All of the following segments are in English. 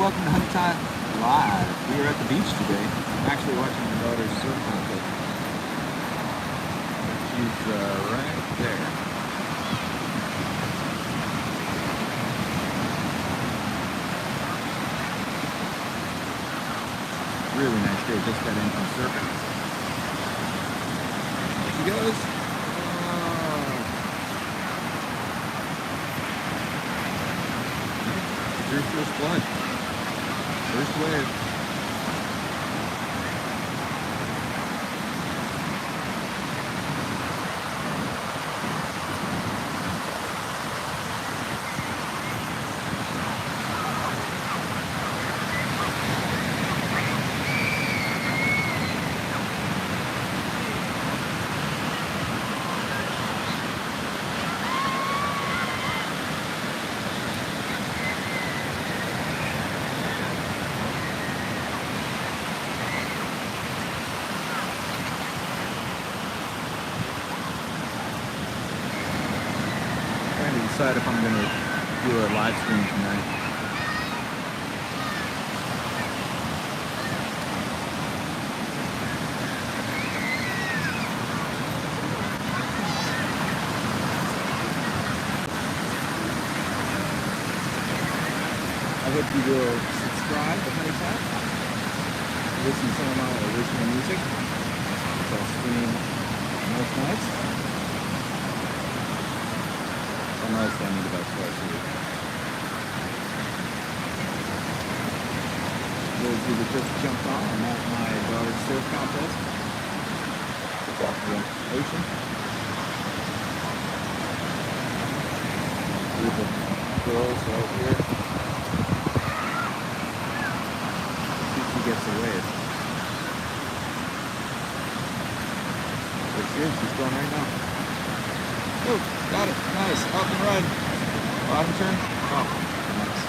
welcome to Hunnitap Live. We are at the beach today. I'm actually watching my daughter's surf contest. She's right there. Really nice day. Just got in from surfing. There she goes. Here's your first plunge. First wave. Trying to decide if I'm going to do a live stream tonight. I hope you will subscribe to Hunnitap, listen to some of my original music, which I'll stream most nights. I'm always standing about twice a week. Those of you that just jumped on, I'm at my daughter's surf contest. It's off the ocean. Group of girls right here. See if she gets a wave. There she is. She's going right now. Oh, got it. Nice. Up and run. Bottom turn. Oh, nice.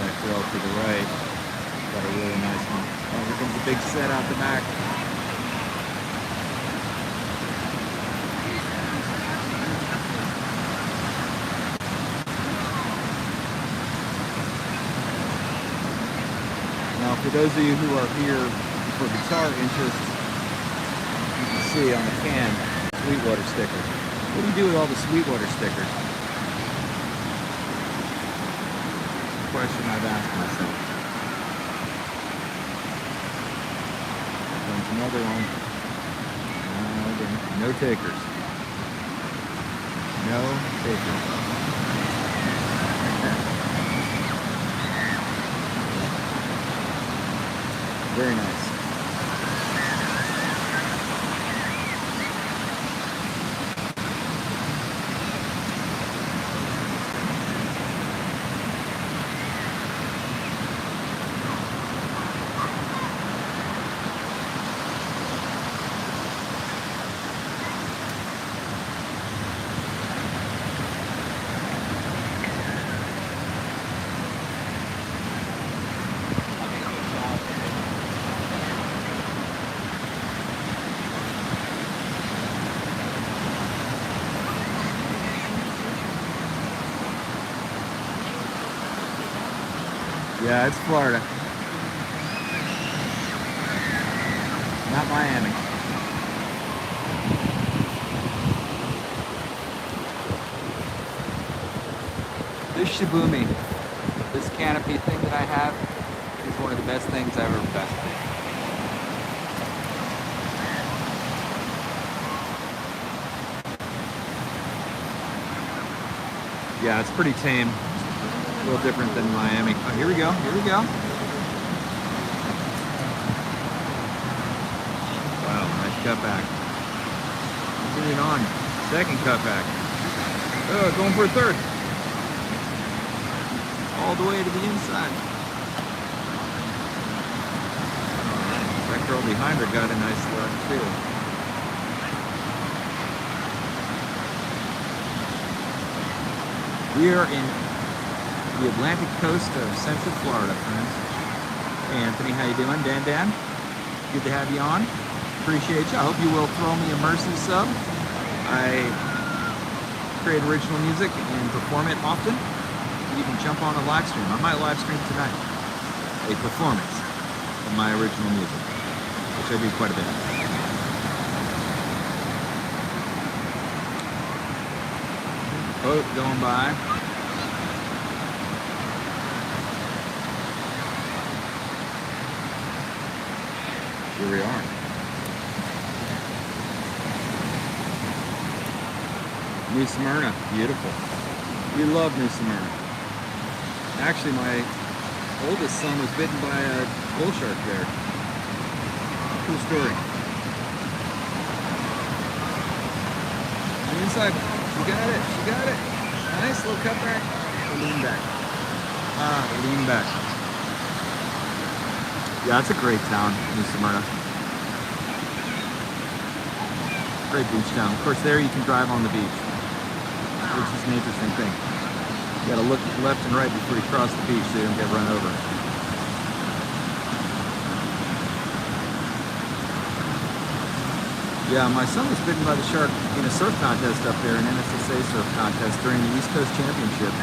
That girl to the right got a really nice one. Oh, here comes a big set out the back. Now, for those of you who are here for guitar interest, you can see on the can Sweetwater stickers. What do you do with all the Sweetwater stickers? Question I've asked myself. There's another one. No takers. No takers. Very nice. Yeah, it's Florida. Not Miami. This Shibumi, this canopy thing that I have, is one of the best things I've ever invested in. Yeah, it's pretty tame. A little different than Miami. Oh, here we go. Here we go. Wow, nice cutback. Moving on. Second cutback. Oh, going for a third. All the way to the inside. That girl behind her got a nice look too. We are in the Atlantic coast of Central Florida, friends. Hey Anthony, how you doing? Dan? Good to have you on. Appreciate you. I hope you will throw me a mercy sub. I create original music and perform it often, you can jump on a live stream. I might live stream tonight a performance of my original music, which I do quite a bit. Boat going by. Here we are. New Smyrna, beautiful. We love New Smyrna. Actually, my oldest son was bitten by a bull shark there. Cool story. On the inside, she got it, she got it. Nice little cutback. The lean back. The lean back. Yeah, it's a great town, New Smyrna. Great beach town. Of course, there you can drive on the beach, which is an interesting thing. You gotta look left and right before you cross the beach so you don't get run over. Yeah, my son was bitten by the shark in a surf contest up there, an NSSA surf contest during the East Coast Championship.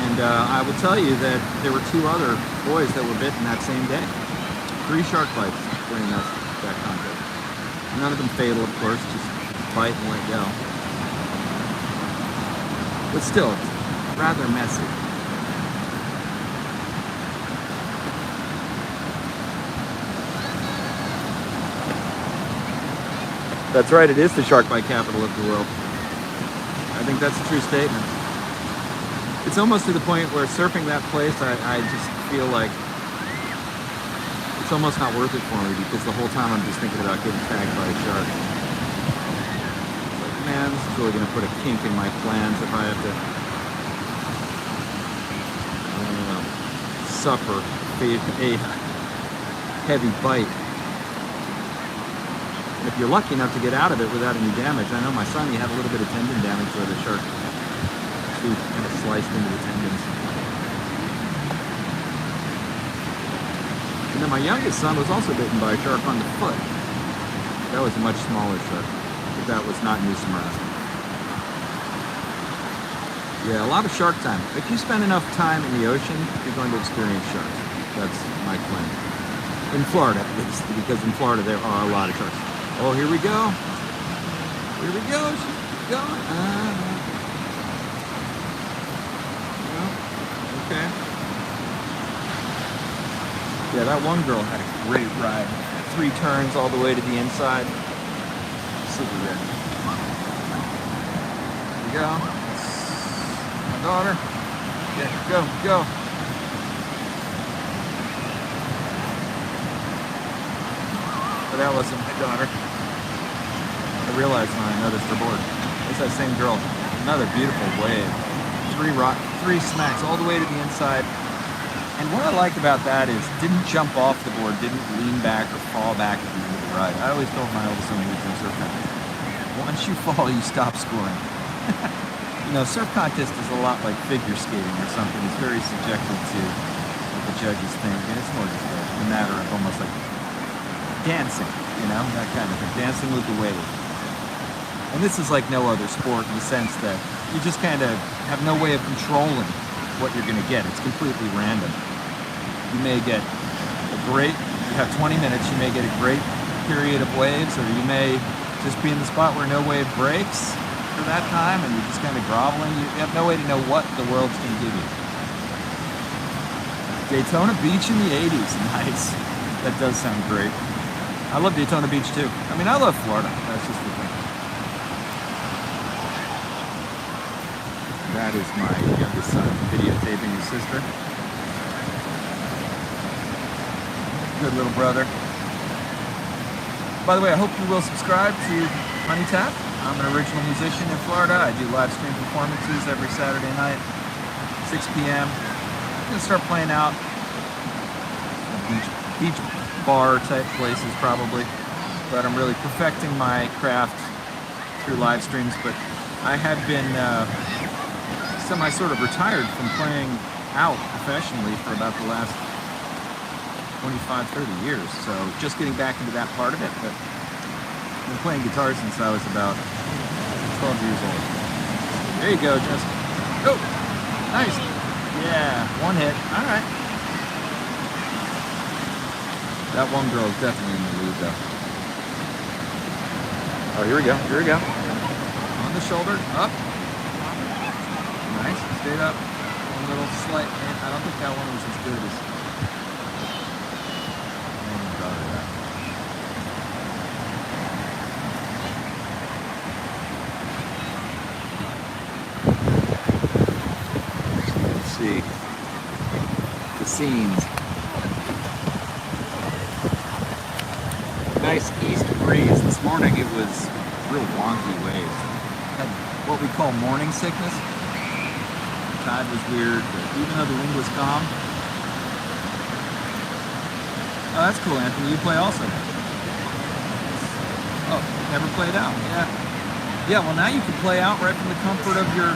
And I will tell you that there were 2 other boys that were bitten that same day. 3 shark bites during that contest. None of them fatal, of course, just bite and let go. But still, it's rather messy. That's right, it is the shark bite capital of the world. I think that's a true statement. It's almost to the point where surfing that place, I just feel like it's almost not worth it for me, because the whole time I'm just thinking about getting tagged by a shark. Like, man, this is really going to put a kink in my plans if I have to suffer a heavy bite. And if you're lucky enough to get out of it without any damage, I know my son, he had a little bit of tendon damage where the shark tooth kind of sliced into the tendons. And then my youngest son was also bitten by a shark on the foot. That was a much smaller shark, but that was not New Smyrna. Yeah, a lot of shark time. If you spend enough time in the ocean, you're going to experience sharks. That's my claim. In Florida, at least, because in Florida there are a lot of sharks. Oh, here we go. Here we go. She's going. Well, okay. Yeah, that one girl had a great ride. 3 turns all the way to the inside. Super good. Here we go. My daughter. Yeah, go, go. But that wasn't my daughter. I realized when I noticed her board. It's that same girl. Another beautiful wave. 3 smacks all the way to the inside. And what I liked about that is didn't jump off the board, didn't lean back or fall back at the end of the ride. I always told my oldest son who was in surf contest, once you fall, you stop scoring. You know, surf contest is a lot like figure skating or something. It's very subjective to what the judges think, and it's more just a matter of almost like dancing, you know, that kind of thing. Dancing with the wave. And this is like no other sport in the sense that you just kind of have no way of controlling what you're going to get. It's completely random. You may get you have 20 minutes, you may get a great period of waves, or you may just be in the spot where no wave breaks for that time, and you're just kind of groveling. You have no way to know what the world's going to give you. Daytona Beach in the 80s, nice. That does sound great. I love Daytona Beach too. I mean, I love Florida. That's just the thing. That is my youngest son videotaping his sister. Good little brother. By the way, I hope you will subscribe to Hunnitap. I'm an original musician in Florida. I do live stream performances every Saturday night, 6 p.m. I'm going to start playing out beach bar type places probably, but I'm really perfecting my craft through live streams. But I have been semi sort of retired from playing out professionally for about the last 25-30 years, so just getting back into that part of it. But I've been playing guitar since I was about 12 12 years old. There you go, Jessica. Oh, nice. Yeah, one hit. All right. That one girl is definitely in the lead, though. Oh, here we go. Here we go. On the shoulder, up. Nice. Stayed up. One little slight. And I don't think that one was as good as. Let's see the scenes. Nice east breeze. This morning it was real wonky waves. Had what we call morning sickness. The tide was weird, but even though the wind was calm. Oh, that's cool, Anthony. You play also. Oh, never played out. Yeah. Yeah, well now you can play out right from the comfort of your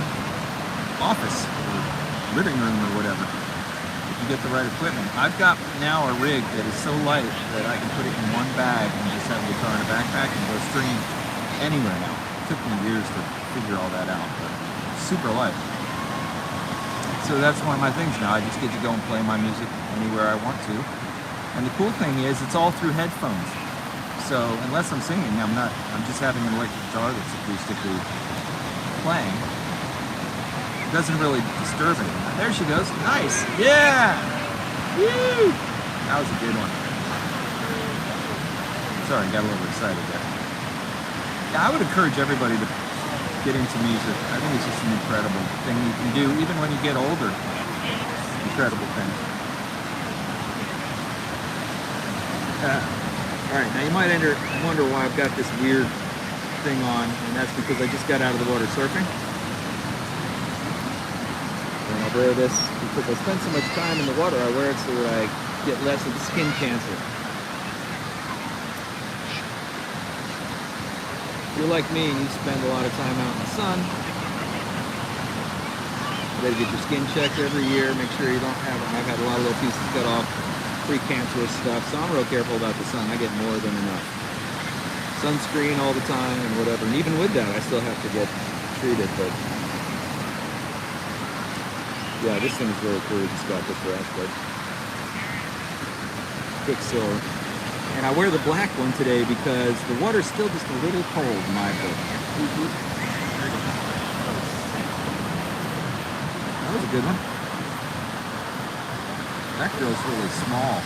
office or living room or whatever. If you get the right equipment. I've got now a rig that is so light that I can put it in one bag and just have the guitar in a backpack and go stream anywhere now. It took me years to figure all that out, but super light. So that's one of my things now. I just get to go and play my music anywhere I want to. And the cool thing is it's all through headphones. So unless I'm singing, I'm just having an electric guitar that's acoustically playing. It doesn't really disturb it. There she goes. Nice. Yeah. Woo. That was a good one. Sorry, got a little excited there. Yeah, I would encourage everybody to get into music. I think it's just an incredible thing you can do, even when you get older. Incredible thing. All right, now you might wonder why I've got this weird thing on, and that's because I just got out of the water surfing. And I'll wear this because I spend so much time in the water. I wear it so that I get less of the skin cancer. If you're like me and you spend a lot of time out in the sun, you gotta get your skin checked every year. Make sure you don't have. I've had a lot of little pieces cut off, pre-cancerous stuff. So I'm real careful about the sun. I get more than enough sunscreen all the time and whatever. And even with that, I still have to get treated. But yeah, this thing is really cool. Just got this rash, but Quicksilver. And I wear the black one today because the water's still just a little cold in my book. That was a good one. That girl's really small.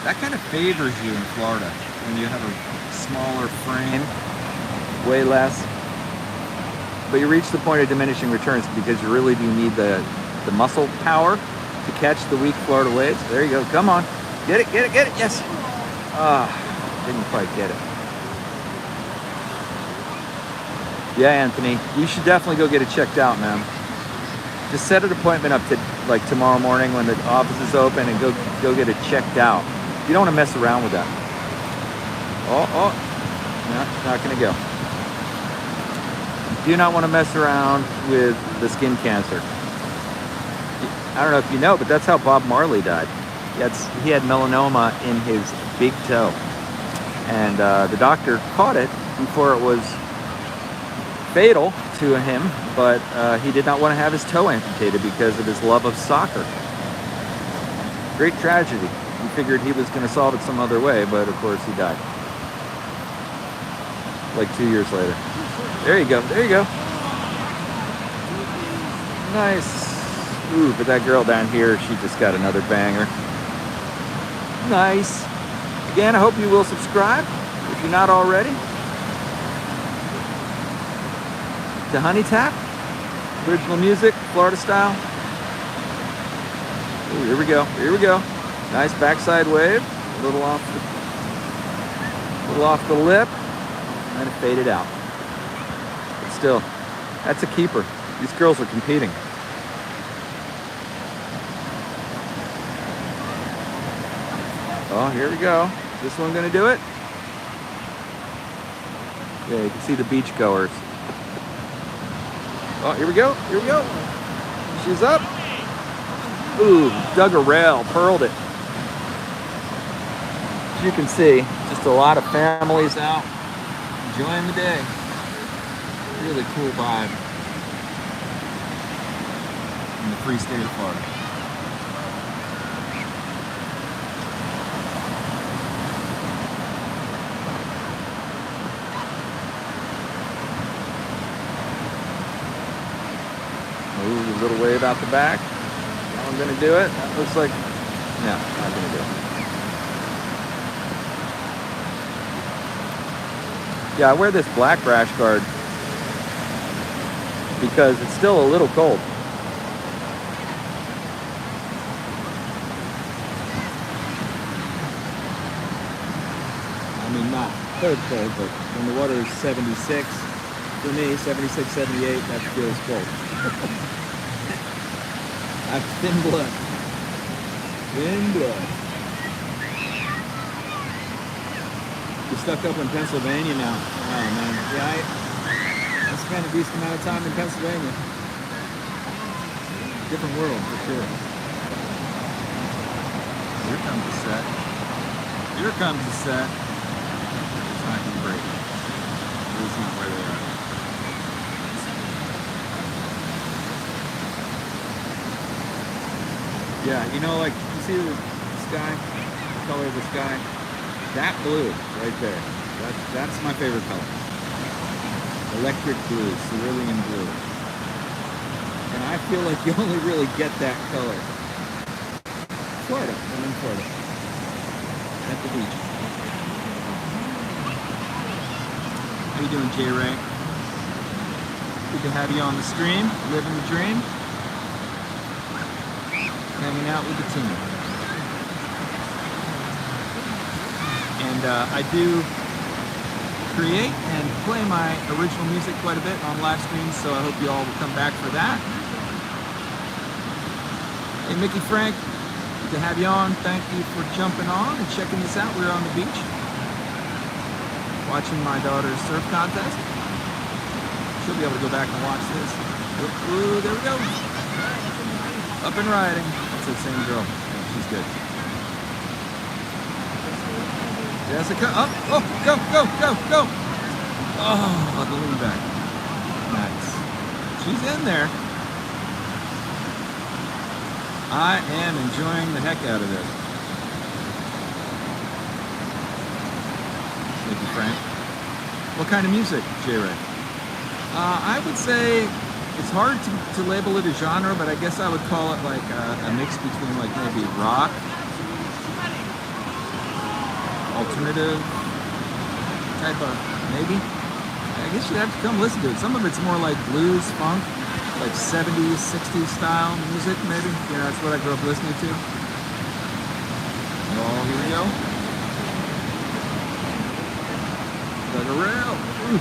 That kind of favors you in Florida when you have a smaller frame, way less. But you reach the point of diminishing returns because you really do need the muscle power to catch the weak Florida waves. There you go. Come on. Get it, get it, get it. Yes. Didn't quite get it. Yeah, Anthony, you should definitely go get it checked out, man. Just set an appointment up to like tomorrow morning when the office is open and go get it checked out. You don't want to mess around with that. Oh, no, not gonna go. You do not want to mess around with the skin cancer. I don't know if you know, but that's how Bob Marley died. He had melanoma in his big toe. And the doctor caught it before it was fatal to him, but he did not want to have his toe amputated because of his love of soccer. Great tragedy. He figured he was going to solve it some other way, but of course he died. Like 2 years later. There you go. There you go. Nice. Ooh, but that girl down here, she just got another banger. Nice. Again, I hope you will subscribe if you're not already to Hunnitap, original music, Florida style. Ooh, here we go. Here we go. Nice backside wave, a little off the lip, and then it faded out. But still, that's a keeper. These girls are competing. Oh, here we go. Is this one gonna do it? Yeah, you can see the beach goers. Oh, here we go. Here we go. She's up. Ooh, dug a rail, pearled it. As you can see, just a lot of families out enjoying the day. Really cool vibe in the free state of Florida. Ooh, a little wave out the back. I'm gonna do it. That looks like, no, not gonna do it. Yeah, I wear this black rash guard because it's still a little cold. I mean, not cold, but when the water is 76, for me, 76, 78, that feels cold. I have thin blood. Thin blood. You're stuck up in Pennsylvania now. Oh man, yeah, I spent a decent amount of time in Pennsylvania. Different world for sure. Here comes the set. Here comes the set. It's not gonna break. It's not where they are. Yeah, you know, like, you see the sky, the color of the sky? That blue right there, that's my favorite color. Electric blue, cerulean blue. And I feel like you only really get that color. Florida, I'm in Florida. At the beach. How you doing, J. Ray? Good to have you on the stream, living the dream. Hanging out with the team. And I do create and play my original music quite a bit on live streams, so I hope you all will come back for that. Hey, Mickey Frank, good to have you on. Thank you for jumping on and checking this out. We're on the beach, watching my daughter's surf contest. She'll be able to go back and watch this. Ooh, there we go. Up and riding. That's the same girl. Yeah, she's good. Jessica, oh, go, go, go, go. Oh, I'll lean back. Nice. She's in there. I am enjoying the heck out of this. Thank you, Frank. What kind of music, J-Ray? I would say it's hard to label it a genre, but I guess I would call it like a mix between like maybe rock, alternative type of, maybe. I guess you'd have to come listen to it. Some of it's more like blues, funk, like 70s, 60s style music, maybe. You know, that's what I grew up listening to. Oh, here we go. Like a rail. Ooh.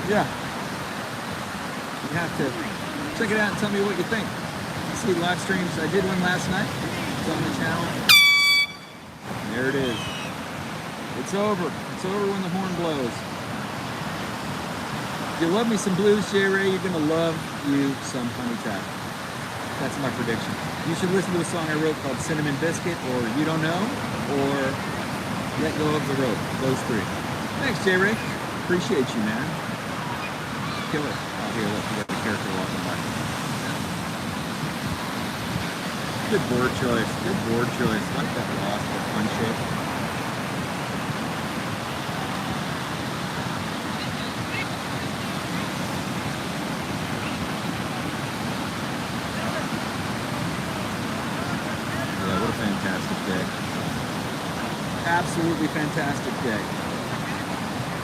Yeah. You have to check it out and tell me what you think. See live streams. I did one last night. It's on the channel. There it is. It's over. It's over when the horn blows. If you love me some blues, J-Ray, you're going to love you some Hunnitap. That's my prediction. You should listen to a song I wrote called Cinnamon Biscuit, or You Don't Know, or Let Go of the Rope. Those three. Thanks, J-Ray. Appreciate you, man. Killer. Oh, here, look, you got the character walking by. Good board choice. Good board choice. Like that lost, that fun shape. Yeah, what a fantastic day. Absolutely fantastic day.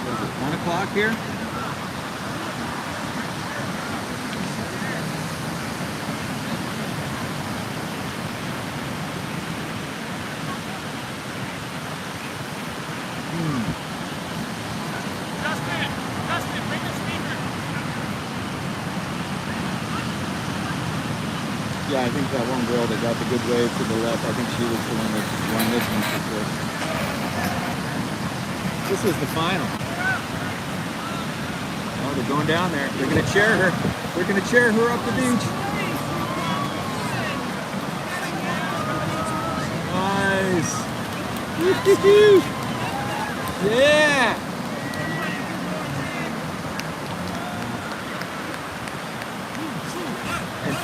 What is it, 1 o'clock here? Yeah, I think that one girl that got the good wave to the left, I think she was the one that won this one for sure. This was the final. Oh, they're going down there. They're going to cheer her. They're going to cheer her up the beach. Nice. Yeah! And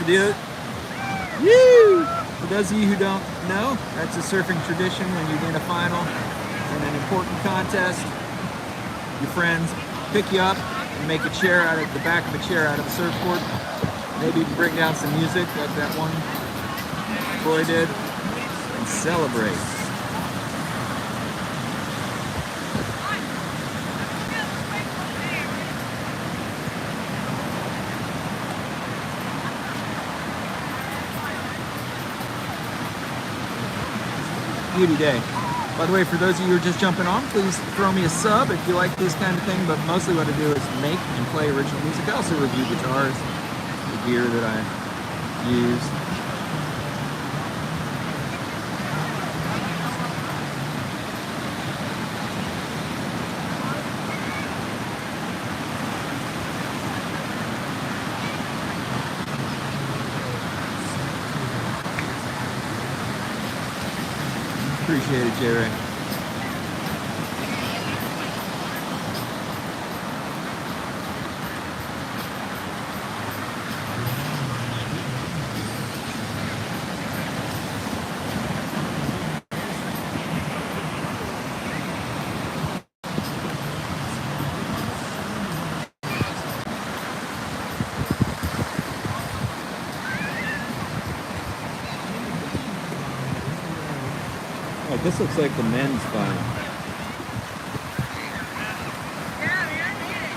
for those of you who don't know, that's a surfing tradition. When you win a final in an important contest, your friends pick you up and make a chair out of the back of a chair out of a surfboard. Maybe even bring down some music like that one Troy did and celebrate. Beauty day. By the way, for those of you who are just jumping on, please throw me a sub if you like this kind of thing, but mostly what I do is make and play original music. I also review guitars, the gear that I use. Appreciate it, Jerry. Oh, this looks like the men's final.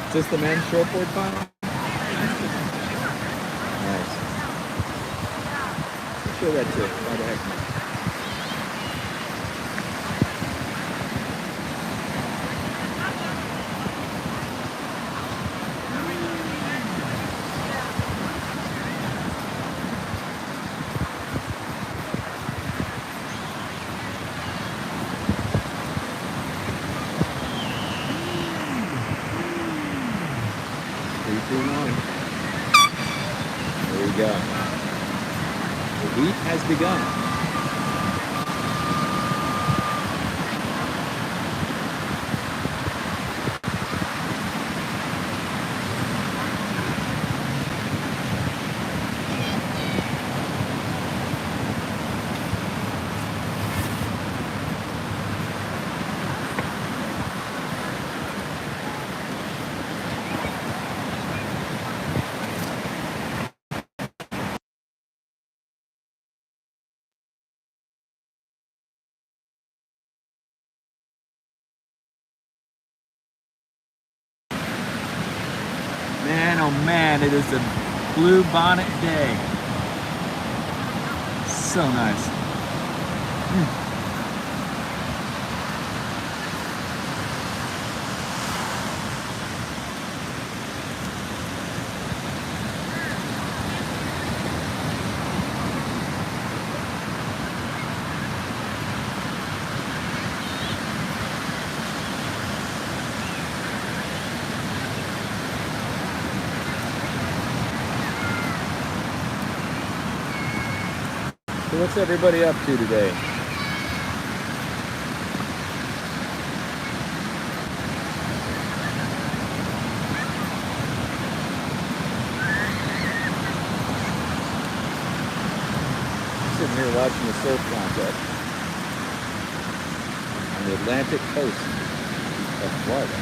Is this the men's shortboard final? Nice. I'll show that too. Why the heck not? There we go. The heat has begun. Man, oh man, it is a blue bonnet day. So nice. So what's everybody up to today? Sitting here watching the surf contest on the Atlantic coast of Florida.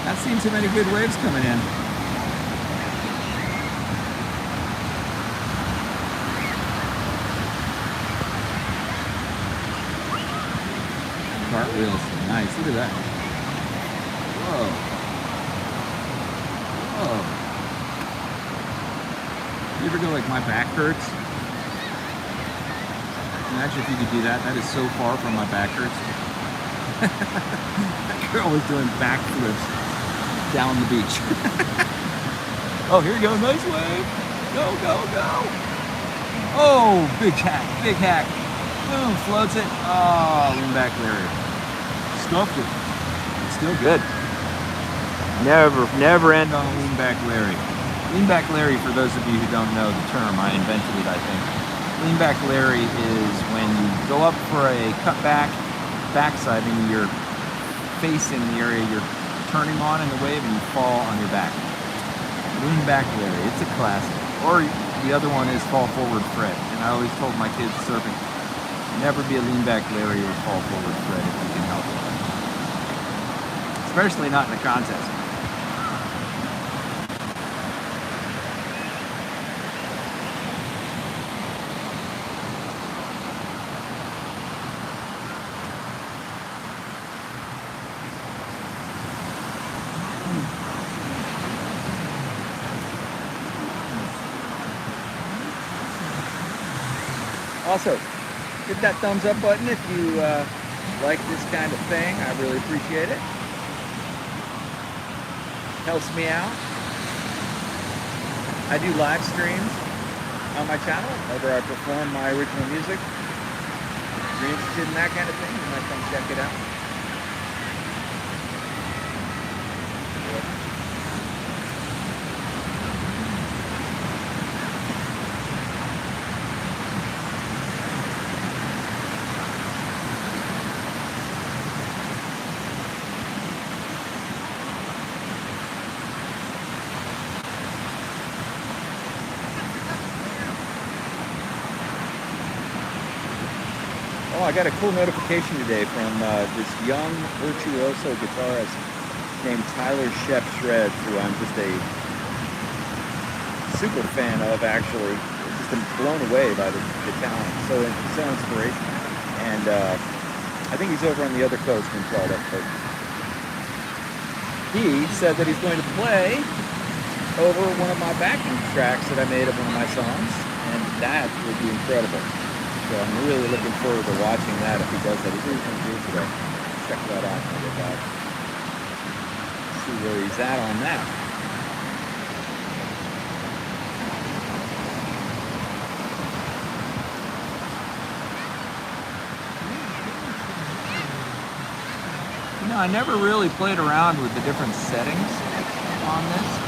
Not seen too many good waves coming in. Cartwheels, nice. Look at that. Whoa. Whoa. You ever go like my back hurts? Imagine if you could do that. That is so far from my back hurts. That girl was doing backflips down the beach. Oh, here you go. Nice wave. Go, go, go. Oh, big hack, big hack. Boom, floats it. Oh, lean back Larry. Stuffed it. It's still good. Never end on a lean back Larry. Lean back Larry, for those of you who don't know the term, I invented it, I think. Lean back Larry is when you go up for a cutback backside, meaning you're facing the area you're turning on in the wave and you fall on your back. Lean back Larry, it's a classic. Or the other one is fall forward Fred. And I always told my kids surfing, never be a lean back Larry or fall forward Fred if you can help it. Especially not in a contest. Also, hit that thumbs up button if you like this kind of thing. I really appreciate it. Helps me out. I do live streams on my channel whenever I perform my original music. If you're interested in that kind of thing, you might come check it out. Oh, I got a cool notification today from this young virtuoso guitarist named Tyler Shep Shreds, who I'm just a super fan of, actually. Just been blown away by the talent. So inspirational. And I think he's over on the other coast in Florida. But he said that he's going to play over one of my backing tracks that I made of one of my songs, and that would be incredible. So I'm really looking forward to watching that if he does that. He's really going to do today. Check that out when I get back. See where he's at on that. You know, I never really played around with the different settings on this.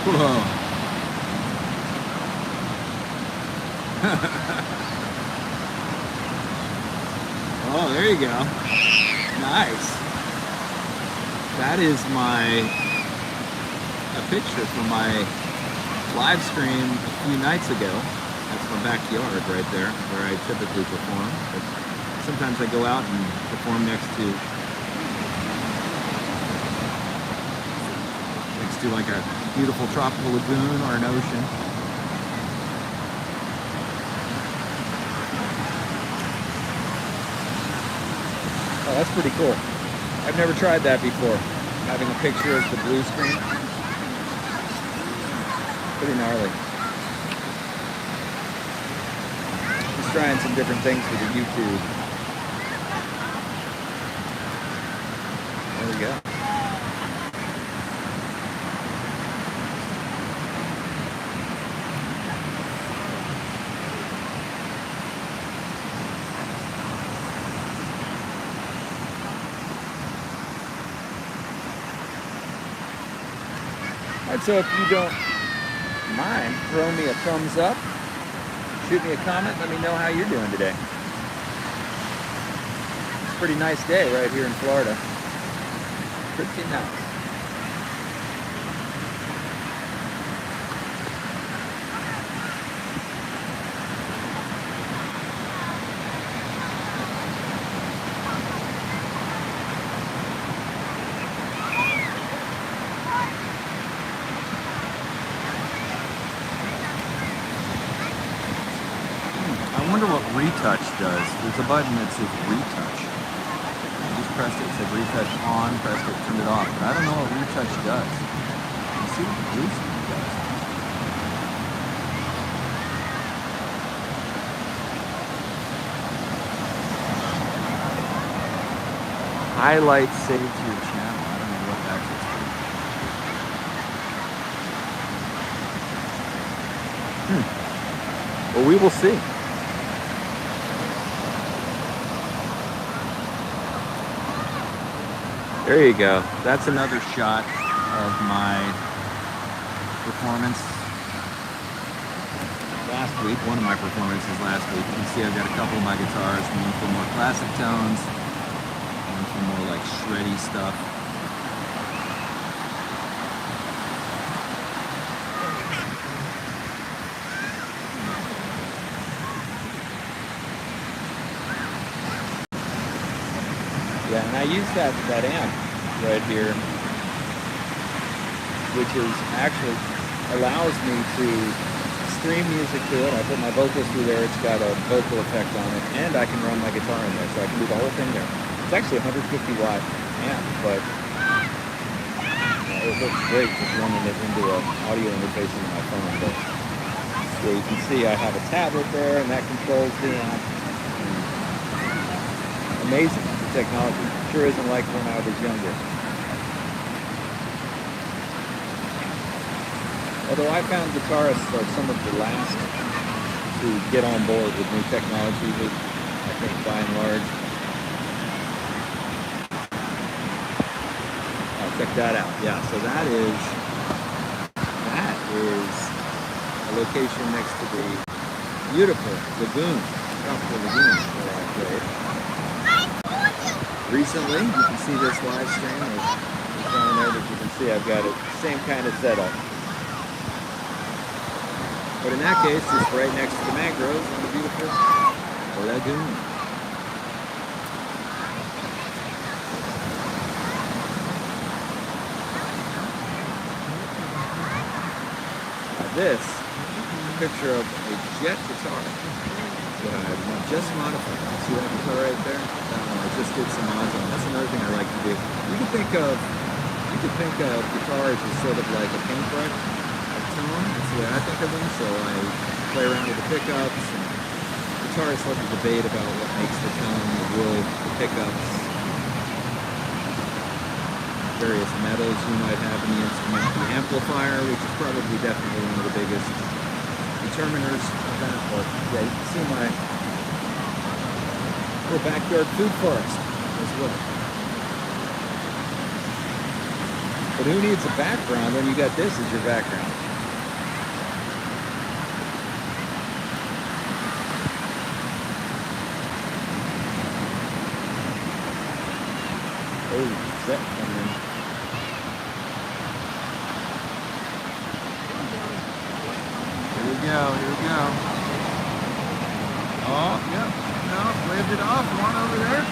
Whoa. Oh, there you go. Nice. That is a picture from my live stream a few nights ago. That's my backyard right there, where I typically perform. But sometimes I go out and perform next to like a beautiful tropical lagoon or an ocean. Oh, that's pretty cool. I've never tried that before. Having a picture of the blue screen. Pretty gnarly. Just trying some different things for the YouTube. There we go. So if you don't wouldn't mind, throw me a thumbs up, shoot me a comment, let me know how you're doing today. It's a pretty nice day right here in Florida. Pretty nice. I wonder what retouch does. There's a button that says retouch. I just pressed it, said retouch on, pressed it, turned it off. But I don't know what retouch does. You see what the blue screen does. Highlight saved to your channel. I don't know what that's for. Well, we will see. There you go. That's another shot of my performance last week. One of my performances last week. You can see I've got a couple of my guitars, one for more classic tones, one for more like shreddy stuff. Yeah, and I use that amp right here, which is actually allows me to stream music to it. I put my vocals through there, it's got a vocal effect on it, and I can run my guitar in there, so I can do the whole thing there. It's actually a 150 watt amp, but it looks great just running it into an audio interface into my phone. But yeah, you can see I have a tablet there, and that controls the amp. Amazing. Technology sure isn't like when I was younger. Although I found guitarists are some of the last to get on board with new technology, I think by and large. Oh, check that out. Yeah, so that is a location next to the beautiful lagoon, tropical lagoon where I played. Recently, you can see this live stream. There's down there that you can see I've got it same kind of setup. But in that case, it's right next to the mangroves on the beautiful lagoon. This is a picture of a jet guitar that I've just modified. See that guitar right there? I just did some mods on. That's another thing I like to do. You can think of guitars as sort of like a paintbrush tone. That's the way I think of them. So I play around with the pickups. And guitarists love to debate about what makes the tone, the wood, the pickups, various metals you might have in the instrument, the amplifier, which is probably definitely one of the biggest determiners of that. But yeah, you can see my little backyard food forest as well. But who needs a background when you got this as your background? Oh, set coming in. Here we go. Oh, yep. No, waved it off. One over there.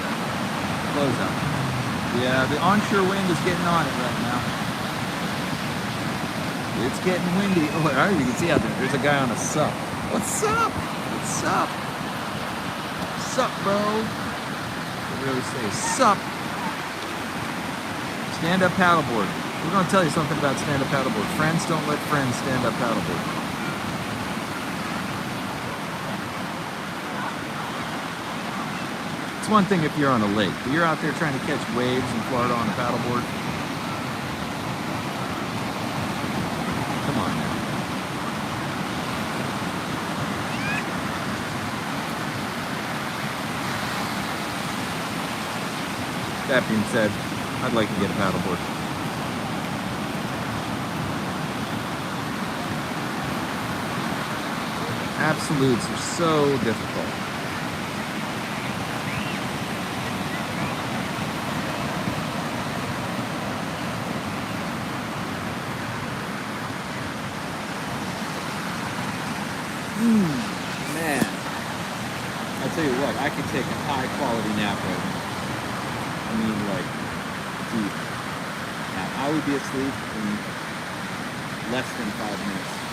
Close up. Yeah, the onshore wind is getting on it right now. It's getting windy. Oh, you can see out there. There's a guy on a sup. What's up? What's up? Sup, bro? What do we say? Sup? Stand-up paddleboard. We're going to tell you something about stand-up paddleboard. Friends don't let friends stand-up paddleboard. It's one thing if you're on a lake, but you're out there trying to catch waves in Florida on a paddleboard. Come on now. That being said, I'd like to get a paddleboard. absolutes are so difficult. Man, I tell you what, I could take a high quality nap right now. I mean, like, deep. Now, I would be asleep in less than 5 minutes.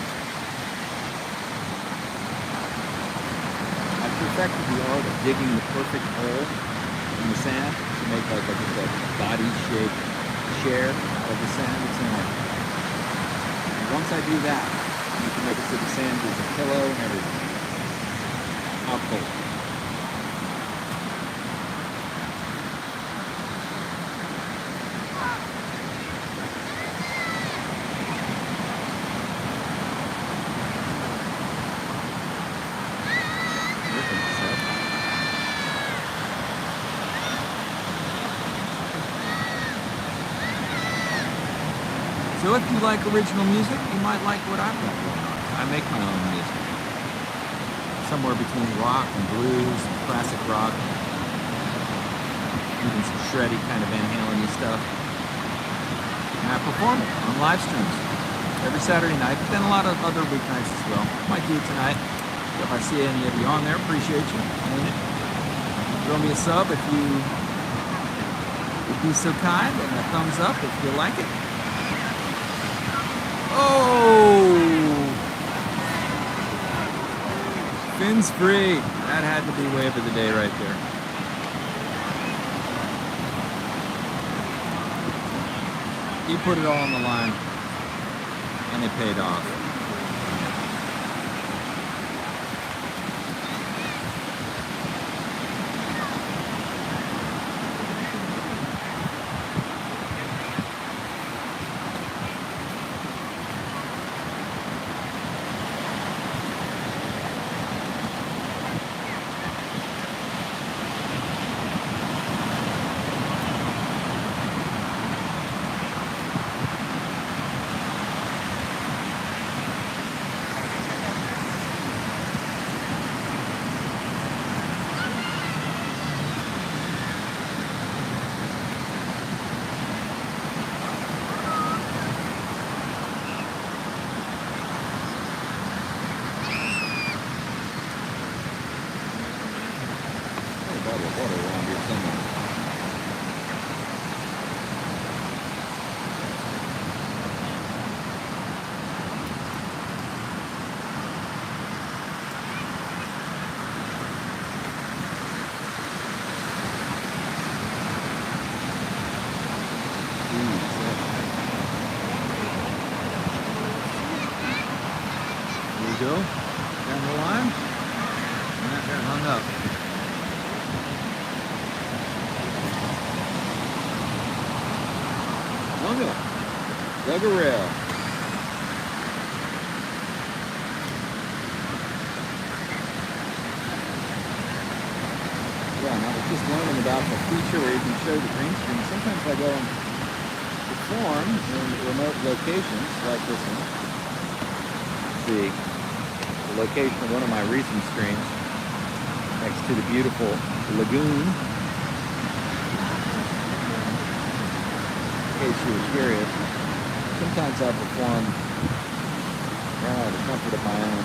I perfected the art of digging the perfect hole in the sand to make like a body shape share of the sand. It's in like, once I do that, you can make it so the sand is a pillow and everything. How cool. So if you like original music, you might like what I've got going on. I make my own music. Somewhere between rock and blues, and classic rock, even some shreddy kind of Van Halen-y stuff. And I perform it on live streams every Saturday night, but then a lot of other weeknights as well. Might do it tonight. So if I see any of you on there, appreciate you. Throw me a sub if you would be so kind, and a thumbs up if you like it. Oh! Fins free. That had to be wave of the day right there. He put it all on the line, and it paid off. Bottle of water around here somewhere. There you go. Down the line. And that got hung up. Dug a rail. Yeah, and I was just learning about the feature where you can show the green screen. Sometimes I go and perform in remote locations like this one. Let's see the location of one of my recent streams next to the beautiful lagoon. In case you were curious. Sometimes I perform around the comfort of my own.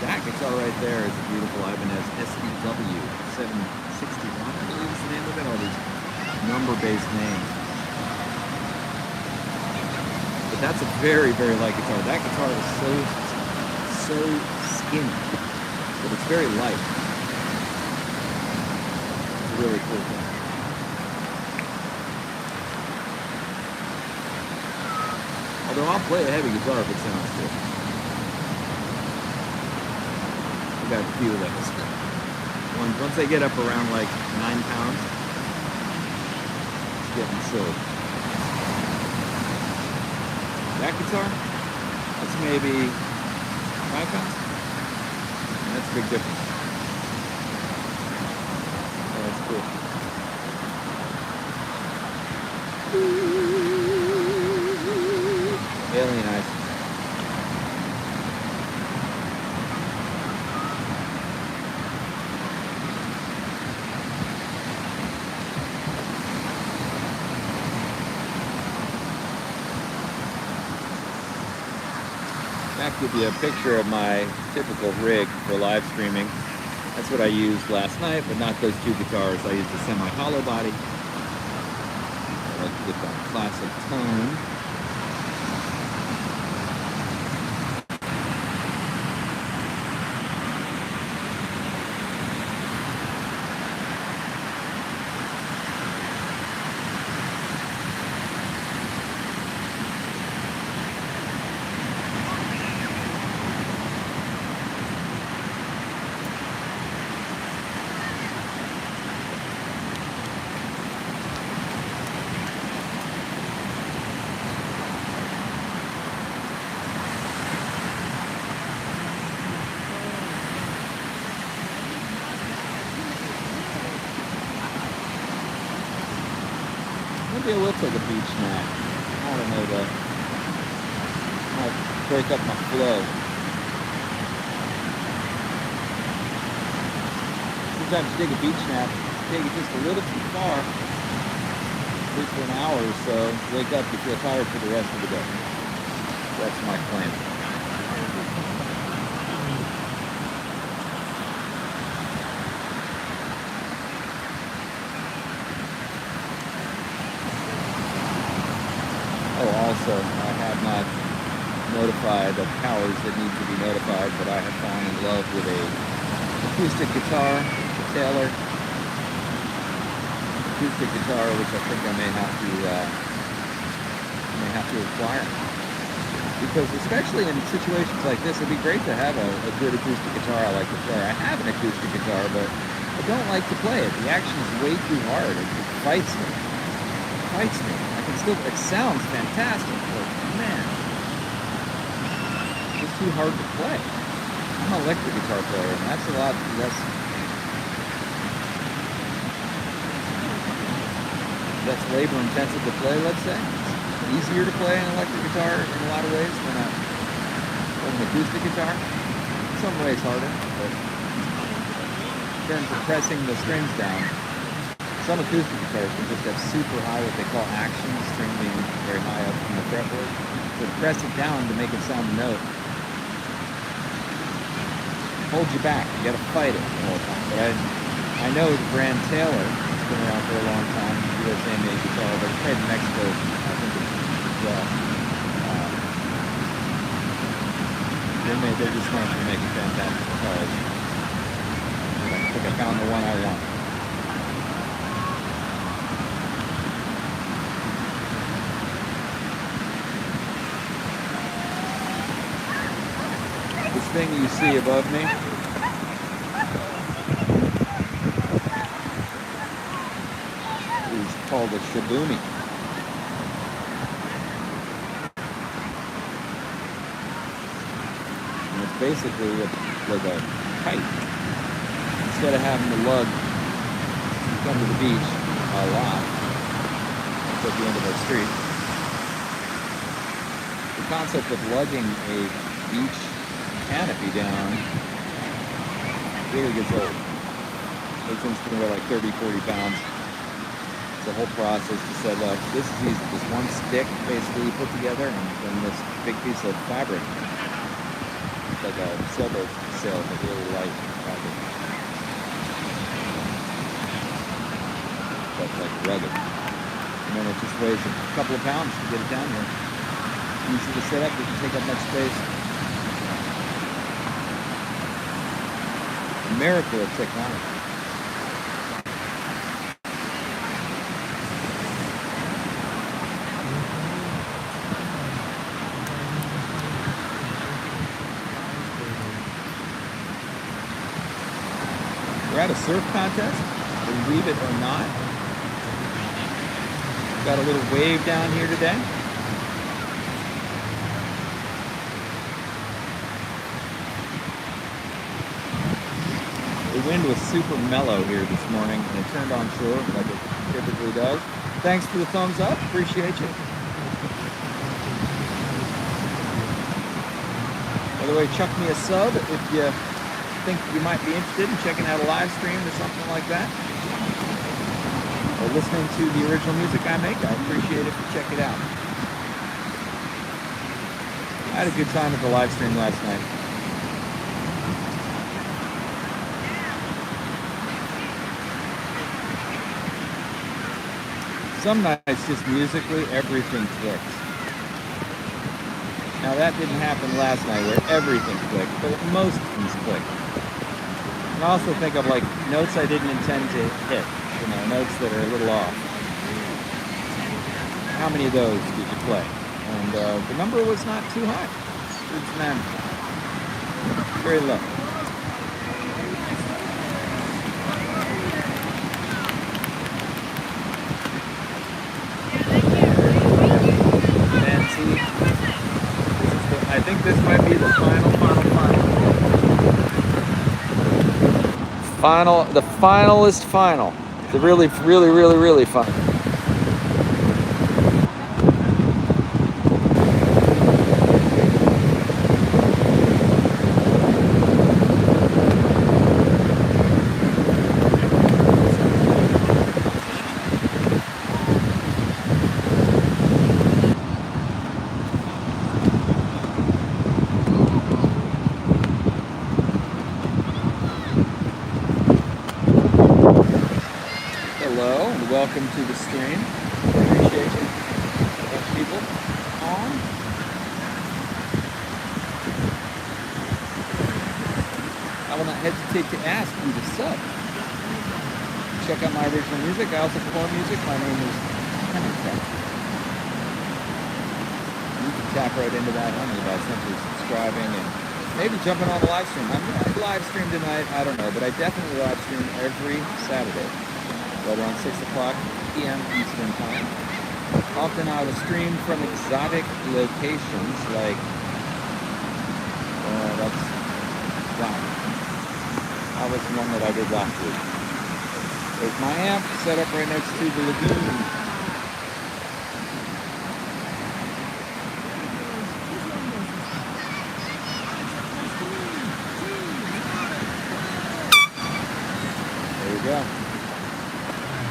That guitar right there is a beautiful Ibanez SEW 761, I believe is the name of it. All these number-based names. But that's a very, very light guitar. That guitar is so skinny, but it's very light. Really cool thing. Although I'll play a heavy guitar if it sounds good. I've got a few of those. Once they get up around like 9 pounds, it's getting silly. That guitar, that's maybe 5 pounds. And that's a big difference. That's cool. alienized. I'll give you a picture of my typical rig for live streaming. That's what I used last night, but not those two guitars. I used a semi-hollow body. I like to get that classic tone. Maybe I will take a beach nap. I don't know though. Might break up my flow. Sometimes you take a beach nap, take it just a little too far. Sleep for an hour or so, wake up, you feel tired for the rest of the day. That's my claim. Also, I have not notified the powers that need to be notified, but I have fallen in love with a acoustic guitar, a Taylor acoustic guitar, which I think I may have to acquire. Because especially in situations like this, it'd be great to have a good acoustic guitar I like to play. I have an acoustic guitar, but I don't like to play it. The action is way too hard. It fights me. I can still, it sounds fantastic, but man, it's too hard to play. I'm an electric guitar player, and that's a lot less, that's labor intensive to play, let's say. It's easier to play an electric guitar in a lot of ways than an acoustic guitar. In some ways harder, but in terms of pressing the strings down, some acoustic guitars can just have super high, what they call action, string being very high up from the fretboard. So to press it down to make it sound a note holds you back. You got to fight it the whole time. But I know the brand Taylor, it's been around for a long time, USA made guitar, but it's made in Mexico, I think as well. They're just known for making fantastic guitars. I think I found the one I want. Thing you see above me is called a shibumi. And it's basically like a kite. Instead of having to lug, you come to the beach a lot. It's at the end of our street. The concept of lugging a beach canopy down really gets old. Those things can weigh like 30, 40 pounds. It's a whole process to set up. This is easy. Just one stick basically you put together and then this big piece of fabric. It's like a sailboat sail, but really light fabric. That's like rugged. And then it just weighs a couple of pounds to get it down here. Easy to set up, it doesn't take up much space. Miracle of technology. We're at a surf contest, believe it or not. Got a little wave down here today. The wind was super mellow here this morning, and it turned on shore like it typically does. Thanks for the thumbs up. Appreciate you. By the way, chuck me a sub if you think you might be interested in checking out a live stream or something like that, or listening to the original music I make. I appreciate it if you check it out. I had a good time at the live stream last night. Some nights, just musically, everything clicks. Now that didn't happen last night where everything clicked, but most things clicked. And I also think of like notes I didn't intend to hit, you know, notes that are a little off. How many of those did you play? And the number was not too high. It's manageable. Very low. I think this might be the the finalist final. The really fun. Welcome to the stream. Appreciate you. Got people on. I will not hesitate to ask you to sub. Check out my original music. I also perform music. My name is Hunnitap. You can tap right into that honey by simply subscribing and maybe jumping on the live stream. I'm going to live stream tonight. I don't know, but I definitely live stream every Saturday. Right around 6 o'clock p.m. Eastern Time. Often I will stream from exotic locations like, that's, wow. That was the one that I did last week. There's my amp set up right next to the lagoon. There you go.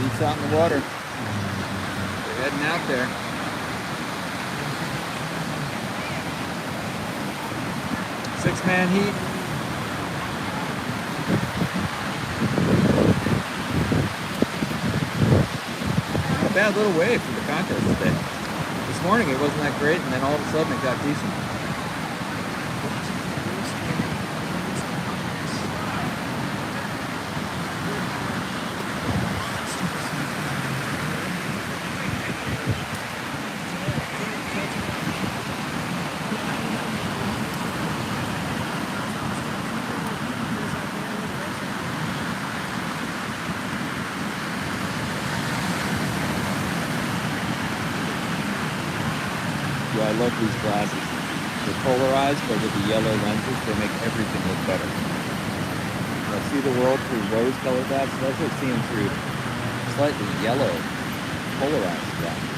Beats out in the water. They're heading out there. Six-man heat. Not a bad little wave for the contest today. This morning it wasn't that great, and then all of a sudden it got decent. I love these glasses. They're polarized, but with the yellow lenses, they make everything look better. When I see the world through rose-colored glasses, I also see them through slightly yellow, polarized glasses.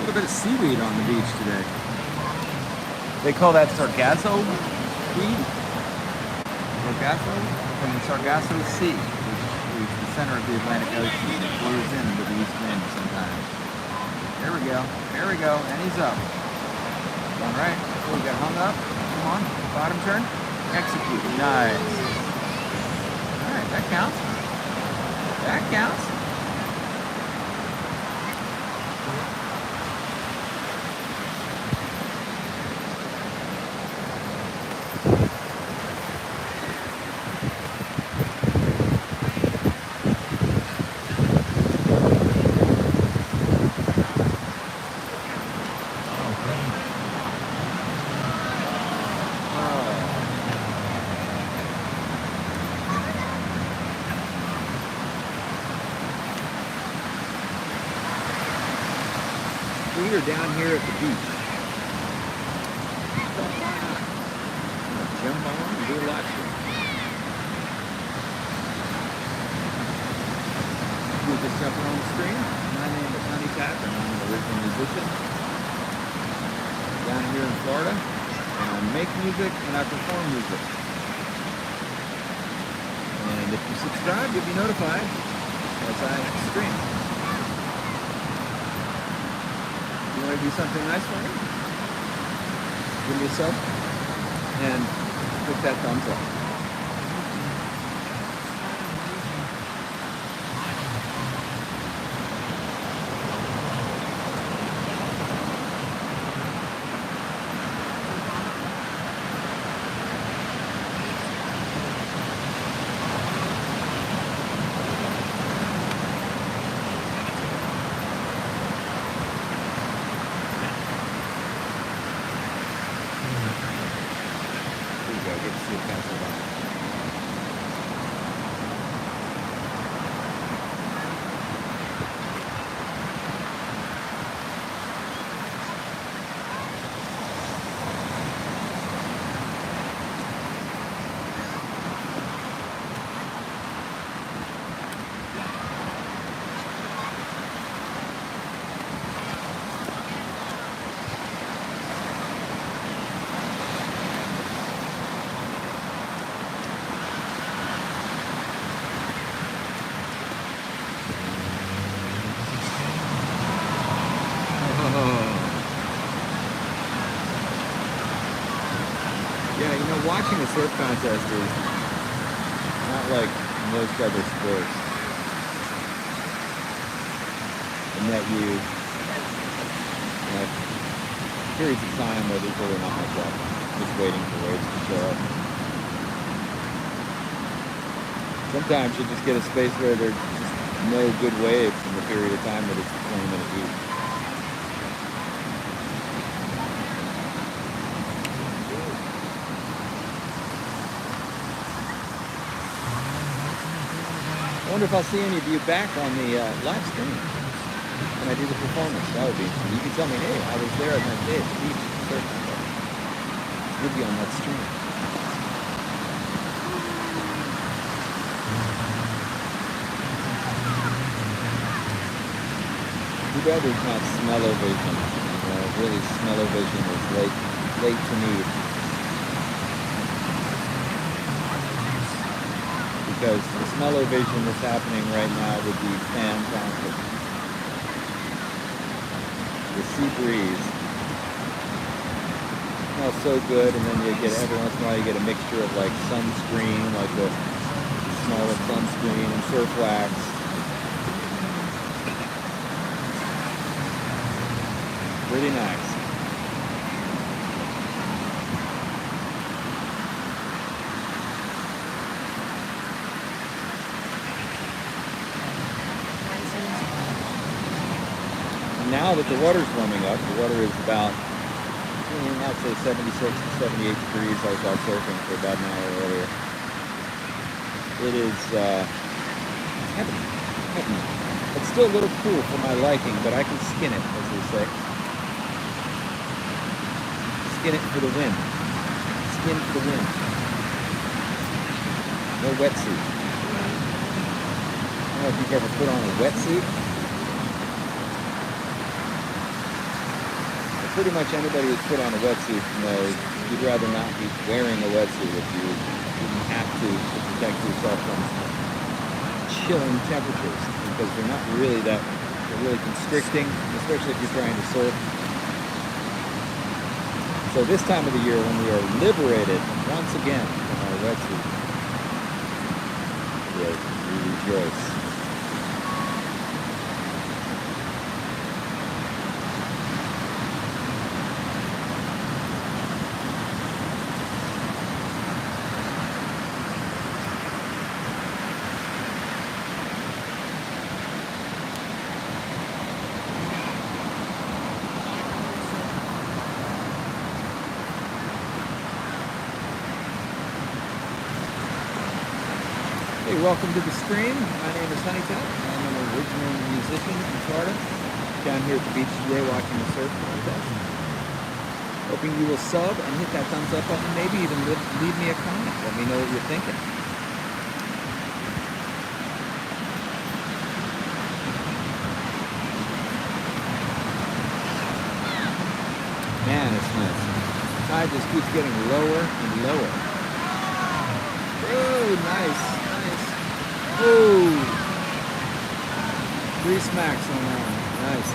A bit of seaweed on the beach today. They call that Sargasso weed. Sargasso from the Sargasso Sea, which is the center of the Atlantic Ocean. It flows into the east wind sometimes. There we go. There we go. And he's up. All right. Oh, we got hung up. Come on. Bottom turn. Execute. Nice. All right. That counts. That counts. street or down here at the beach? Jump on and do a live stream. We're just jumping on the screen. My name is Hunnitap, and I'm an original musician down here in Florida. And I make music and I perform music. And if you subscribe, you'll be notified as I stream. You want to do something nice for me? Give me a sub and click that thumbs up. Yeah, you know, watching a surf contest is not like most other sports. In that you have periods of time where there's really not much up, just waiting for waves to show up. Sometimes you just get a space where there's just no good waves in the period of time that it's a 20-minute heat. I wonder if I'll see any of you back on the live stream when I do the performance. That would be interesting. You can tell me, hey, I was there on that day at the beach. You'll be on that stream. Too bad there's not smell-o-vision. Really, smell-o-vision is late to need. Because the smell-o-vision that's happening right now would be fantastic. The sea breeze smells so good, and then you get, every once in a while you get a mixture of like sunscreen, like the smell of sunscreen and surf wax. Pretty nice. Now that the water's warming up, the water is about, I'd say 76 to 78 degrees. I was out surfing for about an hour earlier. It is heaven. It's still a little cool for my liking, but I can skin it, as they say. Skin it for the wind. Skin for the wind. No wetsuit. I don't know if you've ever put on a wetsuit. Pretty much anybody who's put on a wetsuit knows you'd rather not be wearing a wetsuit if you didn't have to protect yourself from chilling temperatures, because they're not really they're really constricting, especially if you're trying to surf. So this time of the year, when we are liberated once again from our wetsuit, we rejoice. Hey, welcome to the stream. My name is Hunnitap. I'm an original musician from Florida. down here at the beach today watching the surf contest. Hoping you will sub and hit that thumbs up button. Maybe even leave me a comment. Let me know what you're thinking. Man, it's nice. The tide just keeps getting lower and lower. Oh, nice, nice. Oh, 3 smacks on that one. Nice.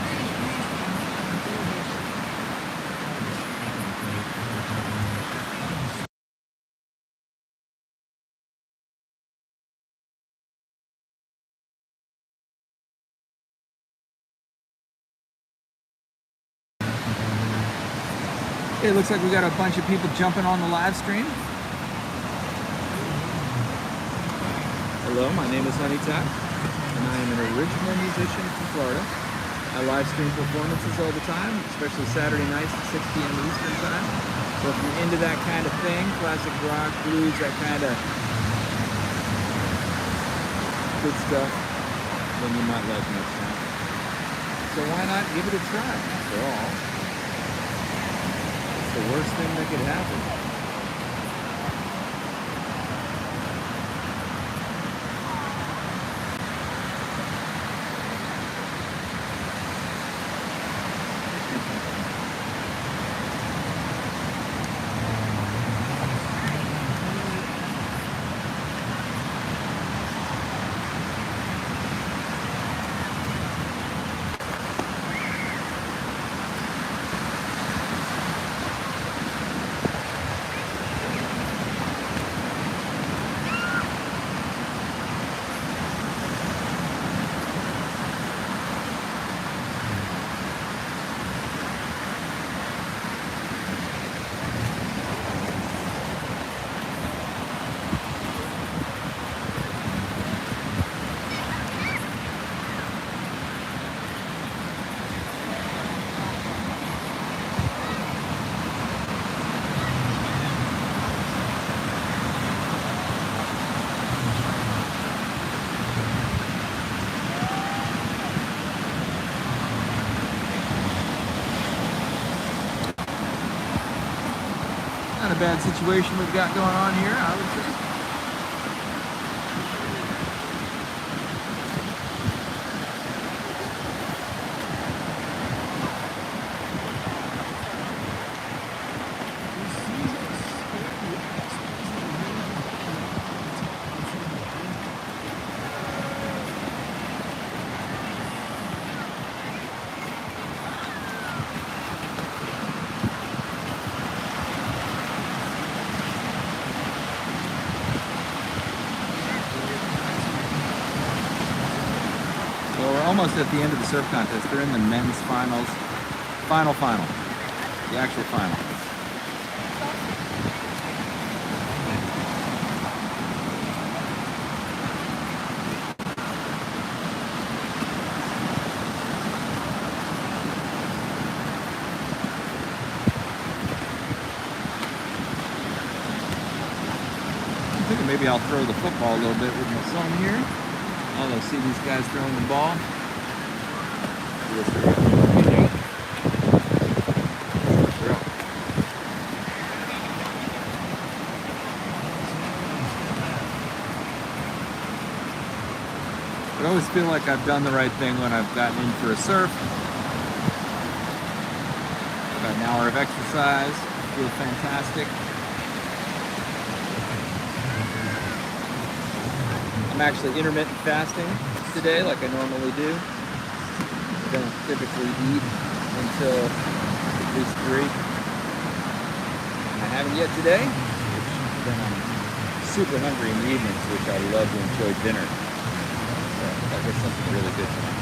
It looks like we got a bunch of people jumping on the live stream. Hello, my name is Hunnitap, and I am an original musician from Florida. I live stream performances all the time, especially Saturday nights at 6 p.m. Eastern time. So if you're into that kind of thing, classic rock, blues, that kind of good stuff, then you might like next time. So why not give it a try, after all? The worst thing that could happen. Not a bad situation we've got going on here, I would say. Almost at the end of the surf contest. They're in the men's finals. Final. The actual final. I'm thinking maybe I'll throw the football a little bit with my son here. I'll see these guys throwing the ball. I always feel like I've done the right thing when I've gotten in for a surf. About an hour of exercise, feel fantastic. I'm actually intermittent fasting today like I normally do. I don't typically eat until at least 3. I haven't yet today. Then I'm super hungry in the evenings, which I love to enjoy dinner. So that was something really good tonight.